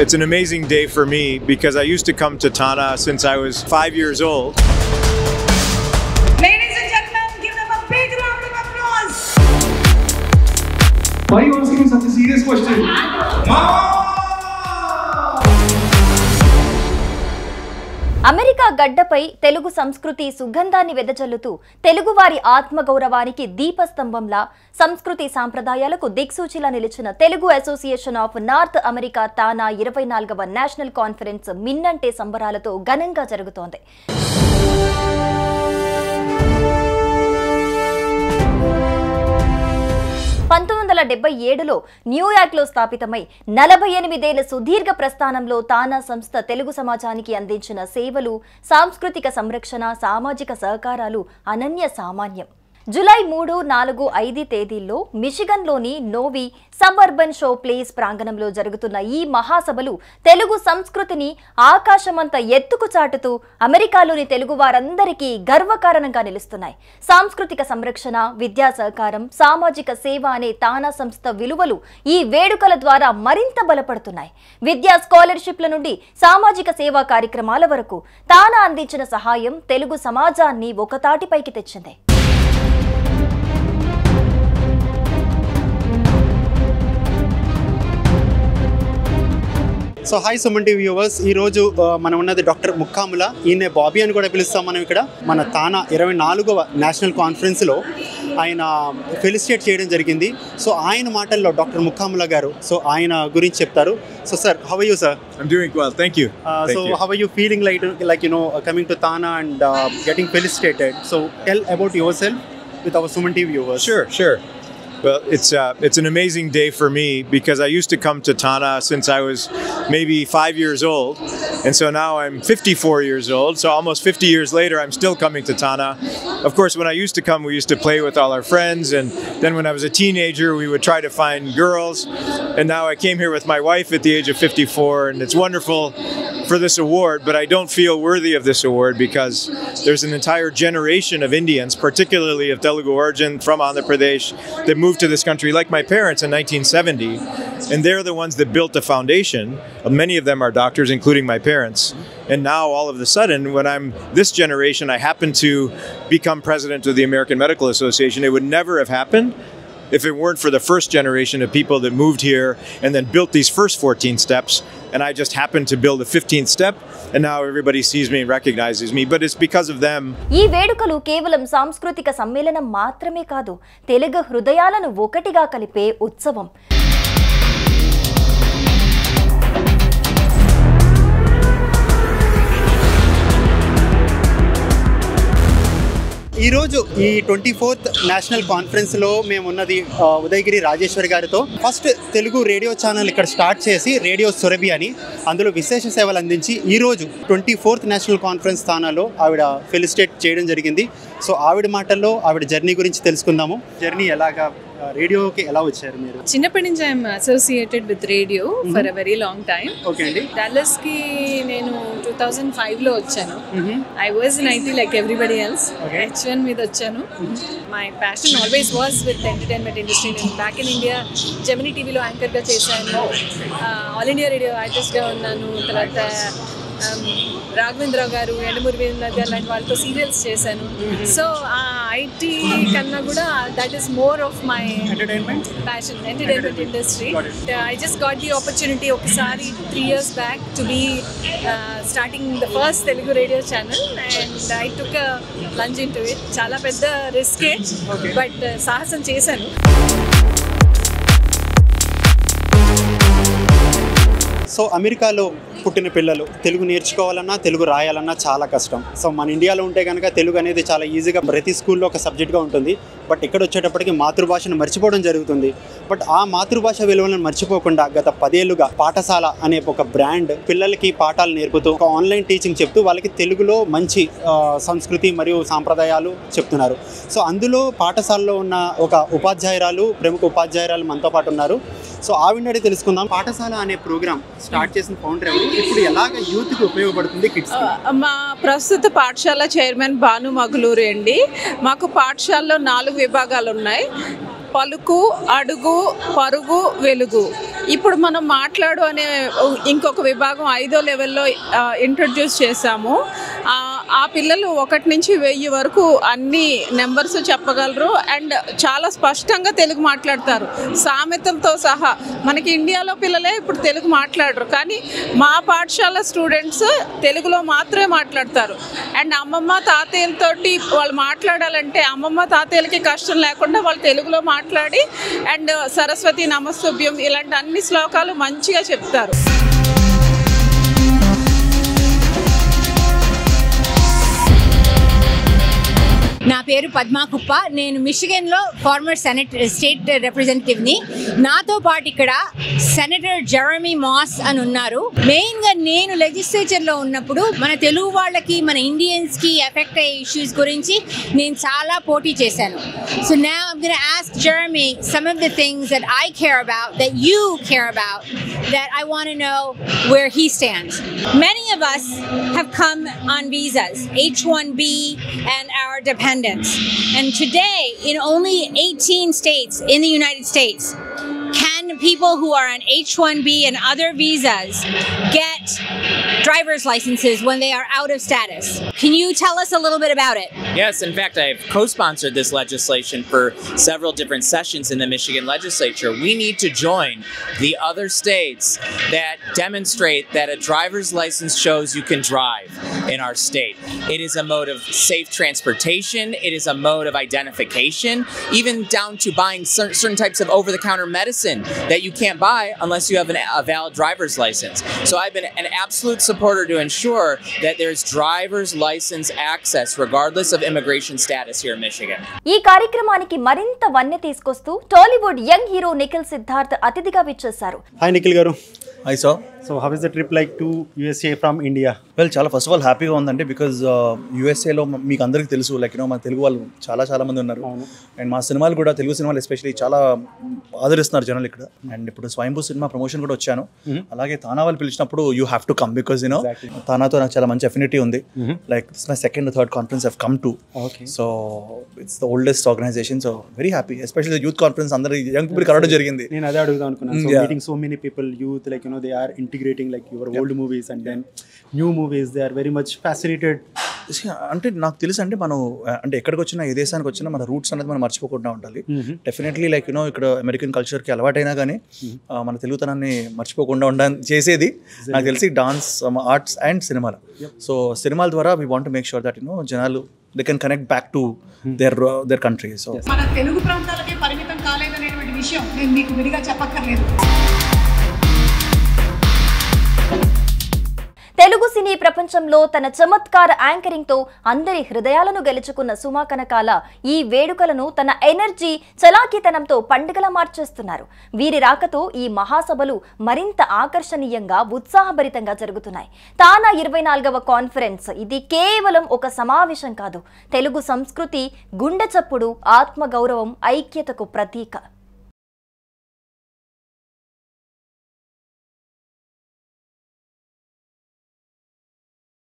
It's an amazing day for me because I used to come to Tana since I was 5 years old. Ladies and gentlemen, give them a big round of applause. Why are you asking such a serious question? America గడ్డపై తెలుగు సంస్కృతి సుగంధాన్ని వెదజల్లుతూ తెలుగువారి ఆత్మగౌరవానికి దీపస్తంభంలా సంస్కృతి సాంప్రదాయాలకు దిక్సూచిలా నిలిచిన Telugu association of North America TANA 24వ national conference మిన్నంటే సంబరాలతో ఘనంగా జరుగుతోంది. 1977లో న్యూయార్క్లో స్థాపితమై 48 ఏళ్ల సుదీర్ఘ ప్రస్థానంలో తానా సంస్థ తెలుగు సమాజానికి అందించిన సేవలు, సాంస్కృతిక సంరక్షణ, సామాజిక సహకారాలు అనన్య సామాన్యం. జూలై 3, 4, 5 తేదీల్లో మిషిగన్లోని నోవి సబర్బన్ షో ప్లేస్ ప్రాంగణంలో జరుగుతున్న ఈ మహాసభలు తెలుగు సంస్కృతిని ఆకాశమంత ఎత్తుకు చాటుతూ అమెరికాలోని తెలుగు వారందరికీ గర్వకారణంగా నిలుస్తున్నాయి. సాంస్కృతిక సంరక్షణ, విద్యా సహకారం, సామాజిక సేవ అనే తానా సంస్థ విలువలు ఈ వేడుకల ద్వారా మరింత బలపడుతున్నాయి. విద్యా స్కాలర్షిప్ల నుండి సామాజిక సేవా కార్యక్రమాల వరకు తానా అందించిన సహాయం తెలుగు సమాజాన్ని ఒకతాటిపైకి తెచ్చింది. So hi Suman TV viewers, ఈరోజు మనం ఉన్నది డాక్టర్ ముక్కాముల, ఈయన బాబీ అని కూడా పిలుస్తాం మనం. ఇక్కడ మన తానా 24వ నేషనల్ కాన్ఫరెన్స్లో ఆయన ఫెలిసిటేట్ చేయడం జరిగింది. సో ఆయన మాటల్లో డాక్టర్ ముక్కాముల గారు సో ఆయన గురించి చెప్తారు. So sir, how are you sir? I'm doing well, thank you. So how are you feeling like coming to Tana and getting felicitated? So tell about yourself with our Suman TV viewers. Sure. Well, it's an amazing day for me because I used to come to Tana since I was maybe 5 years old, and so now I'm 54 years old. So almost 50 years later, I'm still coming to Tana. Of course, when I used to come, we used to play with all our friends, and then when I was a teenager, we would try to find girls. And now I came here with my wife at the age of 54, and it's wonderful for this award, but I don't feel worthy of this award because there's an entire generation of Indians, particularly of Telugu origin from Andhra Pradesh, that moved to this country like my parents in 1970, and they're the ones that built the foundation. Many of them are doctors, including my parents. And now all of a sudden, when I'm this generation, I happen to become president of the American Medical Association. It would never have happened if it weren't for the first generation of people that moved here and then built these first 14 steps. And I just happened to build the 15th step, and now everybody sees me and recognizes me, but it's because of them. ఈ వేడుకలు కేవలం సాంస్కృతిక సమ్మేళనం మాత్రమే కాదు, తెలుగు హృదయాలను ఒకటిగా కలిపే ఉత్సవం. ఈరోజు ఈ 24th నేషనల్ కాన్ఫరెన్స్లో మేము ఉన్నది ఉదయగిరి రాజేశ్వరి గారితో. ఫస్ట్ తెలుగు రేడియో ఛానల్ ఇక్కడ స్టార్ట్ చేసి రేడియో సురభి అని అందులో విశేష సేవలు అందించి ఈరోజు 24th నేషనల్ కాన్ఫరెన్స్ స్థానాల్లో ఆవిడ ఫెలిసిటేట్ చేయడం జరిగింది. సో ఆవిడ మాటల్లో ఆవిడ జర్నీ గురించి తెలుసుకుందాము. జర్నీ ఎలాగా, రేడియోకి ఎలా వచ్చారు మీరు? చిన్నప్పటి నుంచి I'm associated with radio for a very long time. Okay అండి. డాలస్ కి నేను 2005లో వచ్చాను. I was in IT like everybody else. H1 మీద వచ్చాను. My passion always was with entertainment industry. నేను బ్యాక్ ఇన్ ఇండియా జెమినీ టీవీలో యాంకర్గా చేశాను, ఆల్ ఇండియా రేడియో ఆర్టిస్ట్గా ఉన్నాను. తర్వాత రాఘవేంద్రరావు గారు, ఎండమూరి వీరేంద్ర గారు లాంటి వాళ్ళతో సీరియల్స్ చేశాను. సో ఆ ఐటీ కన్నా కూడా that is more of my entertainment passion, entertainment industry. I just got the opportunity ఒకసారి 3 years back to be starting the first Telugu radio channel, and I took a plunge into it. చాలా పెద్ద రిస్కే, but సాహసం చేశాను. So అమెరికాలో పుట్టిన పిల్లలు తెలుగు నేర్చుకోవాలన్నా, తెలుగు రాయాలన్నా చాలా కష్టం. సో మన ఇండియాలో ఉంటే కనుక తెలుగు అనేది చాలా ఈజీగా ప్రతి స్కూల్లో ఒక సబ్జెక్ట్గా ఉంటుంది. బట్ ఇక్కడ వచ్చేటప్పటికి మాతృభాషను మర్చిపోవడం జరుగుతుంది. బట్ ఆ మాతృభాష విలువలను మర్చిపోకుండా గత 10 ఏళ్లుగా పాఠశాల అనే ఒక బ్రాండ్ పిల్లలకి పాఠాలు నేర్పుతూ ఒక ఆన్లైన్ టీచింగ్ చెప్తూ వాళ్ళకి తెలుగులో మంచి సంస్కృతి మరియు సాంప్రదాయాలు చెప్తున్నారు. సో అందులో పాఠశాలలో ఉన్న ఒక ఉపాధ్యాయురాలు, ప్రముఖ ఉపాధ్యాయురాలు మనతో పాటు ఉన్నారు. సో ఆవిడని తెలుసుకుందాం. పాఠశాల అనే ప్రోగ్రామ్ స్టార్ట్ చేసిన ఫౌండర్ ఎవరు, ఇప్పుడు ఎలాగ యూత్కి ఉపయోగపడుతుంది కిడ్స్? మా ప్రస్తుత పాఠశాల చైర్మన్ భాను మగులూరి అండి. మాకు పాఠశాలలో 4 విభాగాలు ఉన్నాయి: పలుకు, అడుగు, పరుగు, వెలుగు. ఇప్పుడు మనం మాట్లాడు అనే ఇంకొక విభాగం 5వ లెవెల్లో ఇంట్రడ్యూస్ చేశాము. ఆ పిల్లలు 1 నుంచి 1000 వరకు అన్ని నెంబర్స్ చెప్పగలరు అండ్ చాలా స్పష్టంగా తెలుగు మాట్లాడతారు, సామెతలతో సహా. మనకి ఇండియాలో పిల్లలే ఇప్పుడు తెలుగు మాట్లాడరు, కానీ మా పాఠశాల స్టూడెంట్స్ తెలుగులో మాత్రమే మాట్లాడతారు. అండ్ అమ్మమ్మ తాతయ్యలతోటి వాళ్ళు మాట్లాడాలంటే అమ్మమ్మ తాతయ్యలకి కష్టం లేకుండా వాళ్ళు తెలుగులో మాట్లాడి అండ్ సరస్వతి నమస్తుభ్యం ఇలాంటి అన్ని శ్లోకాలు మంచిగా చెప్తారు. నా పేరు పద్మా కుప్ప. నేను మిషిగన్లో ఫార్మర్ స్టేట్ రిప్రజెంటేటివ్ని. నాతో పాటు ఇక్కడ సెనేటర్ జెరమీ మాస్ అని ఉన్నారు. మెయిన్గా నేను లెజిస్లేచర్లో ఉన్నప్పుడు మన తెలుగు వాళ్ళకి మన ఇండియన్స్కి ఎఫెక్ట్ అయ్యే ఇష్యూస్ గురించి నేను చాలా పోటీ చేశాను. So now I'm gonna ask జెరమీ some of the things that I care about, that you care about, that I want to know where he stands. Many of us have come on visas, H-1B and our dependents. And today, in only 18 states in the United States, can people who are on H-1B and other visas get driver's licenses when they are out of status. Can you tell us a little bit about it? Yes, in fact, I've co-sponsored this legislation for several different sessions in the Michigan legislature. We need to join the other states that demonstrate that a driver's license shows you can drive in our state. It is a mode of safe transportation. It is a mode of identification, even down to buying certain types of over-the-counter medicine that you can't buy unless you have a valid driver's license. So I've been an absolute supporter to ensure that there's driver's license access regardless of immigration status here in Michigan. ఈ కార్యక్రమానికి మరింత వన్నె తీసుకొస్తూ Tollywood young hero Nikhil Siddharth అతిథిగా విచ్చేశారు. Hi Nikhil గారు. Hi sir. So how is the trip like to USA from India? Well, చాలా first of all హ్యాపీగా ఉందండి. బికాజ్ యూఎస్ఏలో మీకు అందరికీ తెలుసు, లైక్ మన తెలుగు వాళ్ళు చాలా మంది ఉన్నారు. అండ్ మా సినిమాలు కూడా, తెలుగు సినిమాలు ఎస్పెషల్లీ చాలా ఆదరిస్తున్నారు జనాలు ఇక్కడ. అండ్ ఇప్పుడు స్వయంభూ సినిమా ప్రమోషన్ కూడా వచ్చాను. అలాగే తానా వాళ్ళు పిలిచినప్పుడు you have to come, because you know తానాతో నాకు చాలా మంచి అఫినిటీ ఉంది. Like this my second third conference I've come to. So it's the oldest organization. So very happy, especially youth conference అందరూ యంగ్ పీపుల్ కలవడం జరిగింది. నేను అదే అడుగుదాం అనుకున్నాను. So meeting so many people, youth, like they are integrating like your old movies and then new movies. They are very much fascinated. అంటే నాకు తెలుసు అంటే మనం అంటే ఎక్కడికి వచ్చినా, ఏ దేశానికి వచ్చినా మన రూట్స్ అనేది మనం మర్చిపోకుండా ఉండాలి. డెఫినెట్లీ లైక్ ఇక్కడ అమెరికన్ కల్చర్కి అలవాటైనా కానీ మన తెలుగుతనాన్ని మర్చిపోకుండా చేసేది నాకు తెలిసి డాన్స్, ఆర్ట్స్ అండ్ సినిమాలు. సో సినిమాల ద్వారా we want to make sure that జనాలు they can connect back to their country. So మన తెలుగు ప్రాంతాలకే పరిమితం కాలేదనేటువంటి విషయం నేను మీకు విడిగా చెప్పక్కర్లేదు. తెలుగు సినీ ప్రపంచంలో తన చమత్కార యాంకరింగ్ తో అందరి హృదయాలను గెలుచుకున్న సుమా కనకాల ఈ వేడుకలను తన ఎనర్జీ, చలాకీతనంతో పండుగలా మార్చేస్తున్నారు. వీరి రాకతో ఈ మహాసభలు మరింత ఆకర్షణీయంగా, ఉత్సాహభరితంగా జరుగుతున్నాయి. తానా 24వ కాన్ఫరెన్స్ ఇది కేవలం ఒక సమావేశం కాదు. తెలుగు సంస్కృతి, గుండె చప్పుడు, ఆత్మగౌరవం, ఐక్యతకు ప్రతీక.